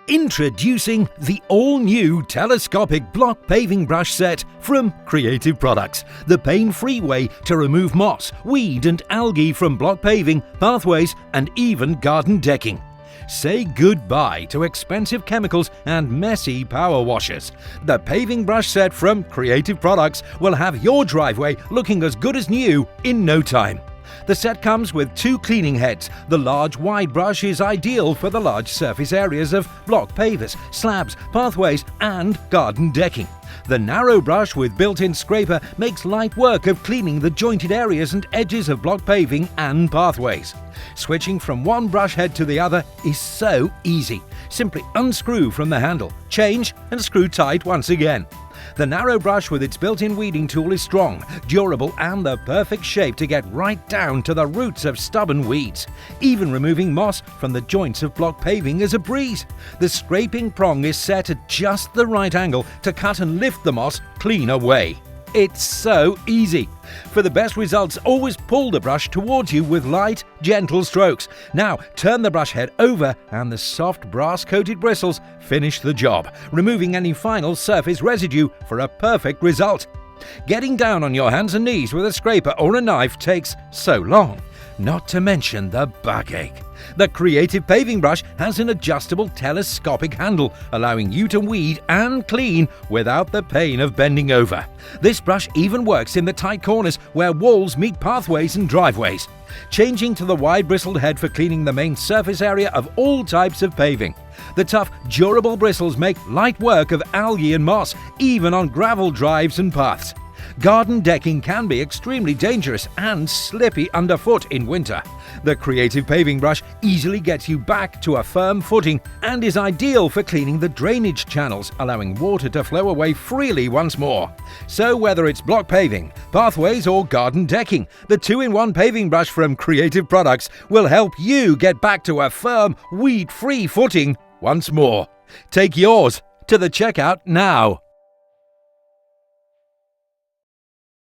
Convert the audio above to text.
Introducing the all-new telescopic block paving brush set from Creative Products. The pain-free way to remove moss, weed and algae from block paving, pathways and even garden decking. Say goodbye to expensive chemicals and messy power washers. The paving brush set from Creative Products will have your driveway looking as good as new in no time. The set comes with 2 cleaning heads. The large wide brush is ideal for the large surface areas of block pavers, slabs, pathways and garden decking. The narrow brush with built-in scraper makes light work of cleaning the jointed areas and edges of block paving and pathways. Switching from one brush head to the other is so easy. Simply unscrew from the handle, change and screw tight once again. The narrow brush with its built-in weeding tool is strong, durable and the perfect shape to get right down to the roots of stubborn weeds. Even removing moss from the joints of block paving is a breeze. The scraping prong is set at just the right angle to cut and lift the moss clean away. It's so easy. For the best results, always pull the brush towards you with light, gentle strokes. Now turn the brush head over and the soft brass-coated bristles finish the job, removing any final surface residue for a perfect result. Getting down on your hands and knees with a scraper or a knife takes so long, not to mention the backache. The Creative Paving Brush has an adjustable telescopic handle, allowing you to weed and clean without the pain of bending over. This brush even works in the tight corners where walls meet pathways and driveways. Changing to the wide bristled head for cleaning the main surface area of all types of paving. The tough, durable bristles make light work of algae and moss, even on gravel drives and paths. Garden decking can be extremely dangerous and slippy underfoot in winter. The Creative Paving Brush easily gets you back to a firm footing and is ideal for cleaning the drainage channels, allowing water to flow away freely once more. So whether it's block paving, pathways or garden decking, the 2-in-1 paving brush from Creative Products will help you get back to a firm, weed-free footing once more. Take yours to the checkout now.